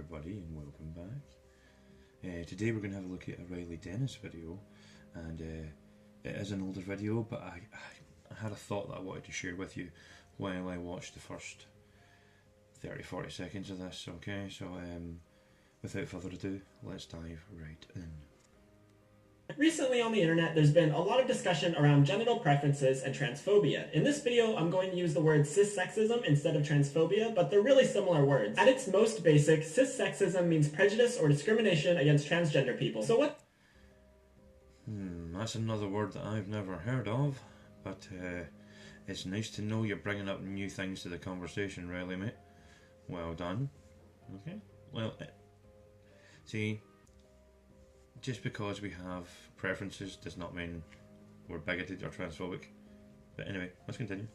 everybody, and welcome back. Today we're going to have a look at a Riley Dennis video, and it is an older video, but I had a thought that I wanted to share with you while I watched the first 30-40 seconds of this. Okay, so without further ado, let's dive right in. Recently on the internet, there's been a lot of discussion around genital preferences and transphobia. In this video, I'm going to use the word cissexism instead of transphobia, but they're really similar words. At its most basic, cissexism means prejudice or discrimination against transgender people. So what? That's another word that I've never heard of, but it's nice to know you're bringing up new things to the conversation, Riley, mate. Well done. Okay. Well, see, just because we have preferences does not mean we're bigoted or transphobic. But anyway, let's continue.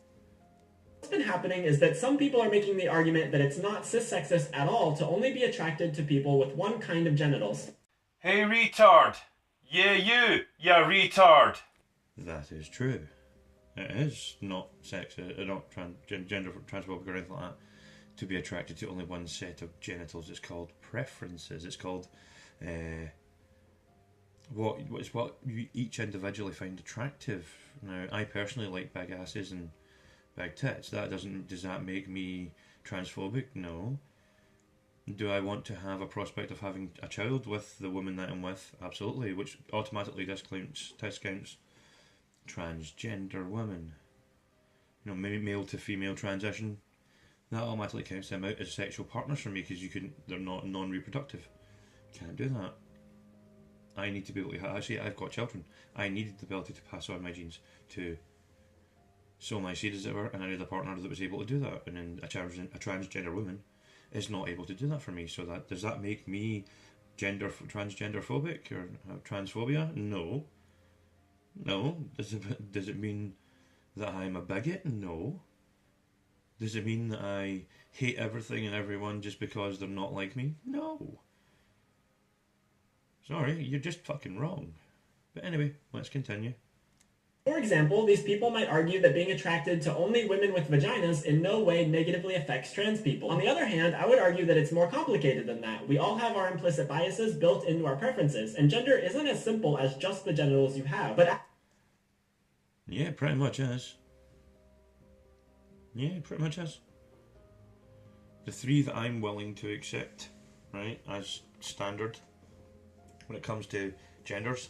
What's been happening is that some people are making the argument that it's not cissexist at all to only be attracted to people with one kind of genitals. Hey retard! Yeah you retard! That is true. It is not sexist, not gender transphobic or anything like that, to be attracted to only one set of genitals. It's called preferences. It's called what you each individually find attractive. Now, I personally like big asses and big tits. Does that make me transphobic? No. Do I want to have a prospect of having a child with the woman that I'm with? Absolutely, which automatically discounts transgender women. You know, maybe male to female transition. That automatically counts them out as sexual partners for me because they're not non-reproductive. Can't do that. I need to be able to actually, I've got children. I needed the ability to pass on my genes to sow my seed, as it were, and I needed a partner that was able to do that. And then a transgender woman is not able to do that for me. So does that make me transgender phobic or transphobia? No. No. Does it mean that I'm a bigot? No. Does it mean that I hate everything and everyone just because they're not like me? No. Sorry, you're just fucking wrong. But anyway, let's continue. For example, these people might argue that being attracted to only women with vaginas in no way negatively affects trans people. On the other hand, I would argue that it's more complicated than that. We all have our implicit biases built into our preferences, and gender isn't as simple as just the genitals you have, but... Yeah, pretty much is. Yeah, pretty much is. The three that I'm willing to accept, right, as standard when it comes to genders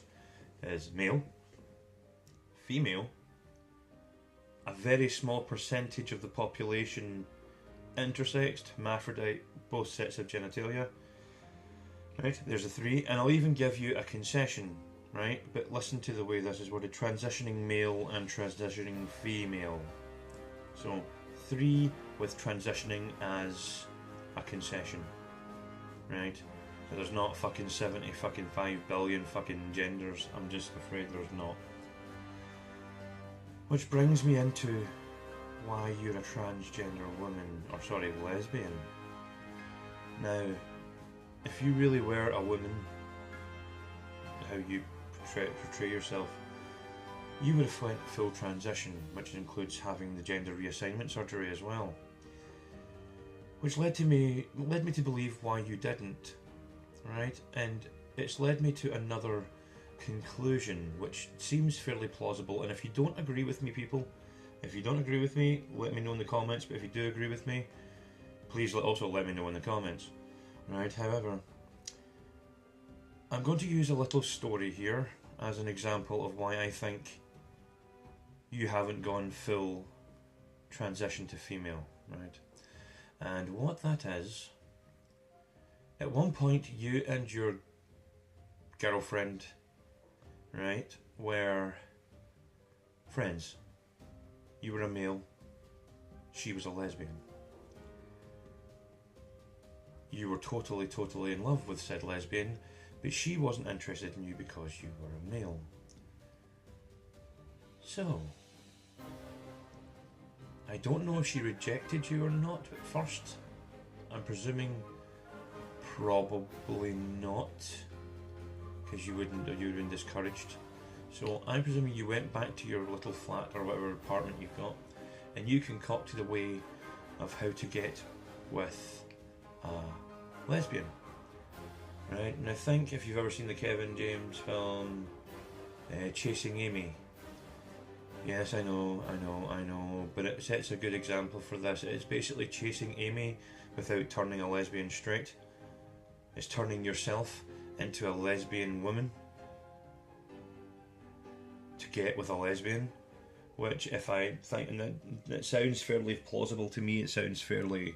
is male, female, a very small percentage of the population intersexed, hermaphrodite, both sets of genitalia. Right, there's the three, and I'll even give you a concession, right? But listen to the way this is worded: transitioning male and transitioning female. So 3 with transitioning as a concession, right? So there's not fucking 5 billion fucking genders. I'm just afraid there's not. Which brings me into why you're a transgender woman, or sorry, lesbian. Now, if you really were a woman, how you portray yourself, you would have went full transition, which includes having the gender reassignment surgery as well. Which led me to believe why you didn't, right? And it's led me to another conclusion, which seems fairly plausible. And if you don't agree with me, people, if you don't agree with me, let me know in the comments. But if you do agree with me, please also let me know in the comments, right? However, I'm going to use a little story here as an example of why I think you haven't gone full transition to female, right? And what that is, at one point you and your girlfriend, right, were friends. You were a male, she was a lesbian. You were totally in love with said lesbian, but she wasn't interested in you because you were a male. So, I don't know if she rejected you or not at first. I'm presuming probably not, because you would have been discouraged. So I'm presuming you went back to your little flat or whatever apartment you've got, and you concocted a way of how to get with a lesbian. Right? And I think if you've ever seen the Kevin James film Chasing Amy, yes, I know, but it sets a good example for this. It's basically chasing Amy without turning a lesbian straight. It's turning yourself into a lesbian woman to get with a lesbian, which if I think, and it sounds fairly plausible to me, it sounds fairly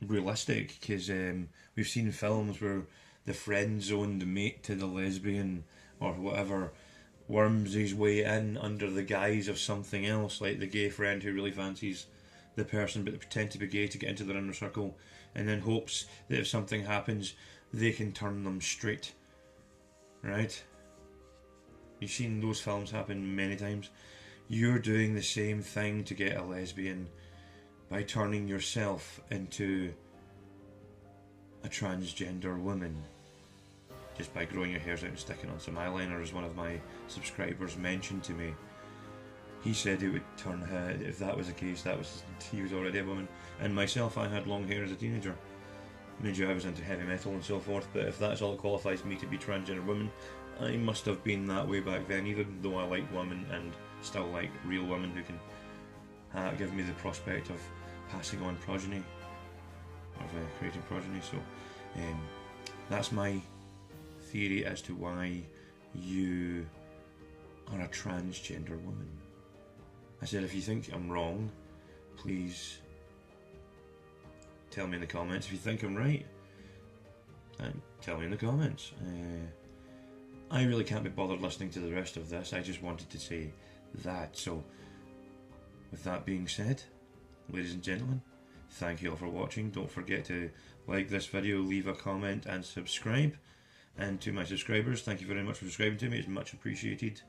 realistic, because we've seen films where the friend-zoned mate to the lesbian or whatever worms his way in under the guise of something else, like the gay friend who really fancies the person but they pretend to be gay to get into their inner circle, and then hopes that if something happens they can turn them straight. Right? You've seen those films happen many times. You're doing the same thing to get a lesbian by turning yourself into a transgender woman. Just by growing your hairs out and sticking on some eyeliner, as one of my subscribers mentioned to me. He said it would turn her, if that was the case, he was already a woman. And myself, I had long hair as a teenager. Mind you, I was into heavy metal and so forth, but if that's all that qualifies me to be transgender woman, I must have been that way back then, even though I like women and still like real women who can give me the prospect of passing on progeny, of creating progeny. So that's my theory as to why you are a transgender woman. I said, if you think I'm wrong, please tell me in the comments. If you think I'm right, tell me in the comments. I really can't be bothered listening to the rest of this. I just wanted to say that. So, with that being said, ladies and gentlemen, thank you all for watching. Don't forget to like this video, leave a comment and subscribe. And to my subscribers, thank you very much for subscribing to me. It's much appreciated.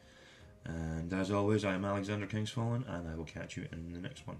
And as always, I am Alexander Kingsfallen, and I will catch you in the next one.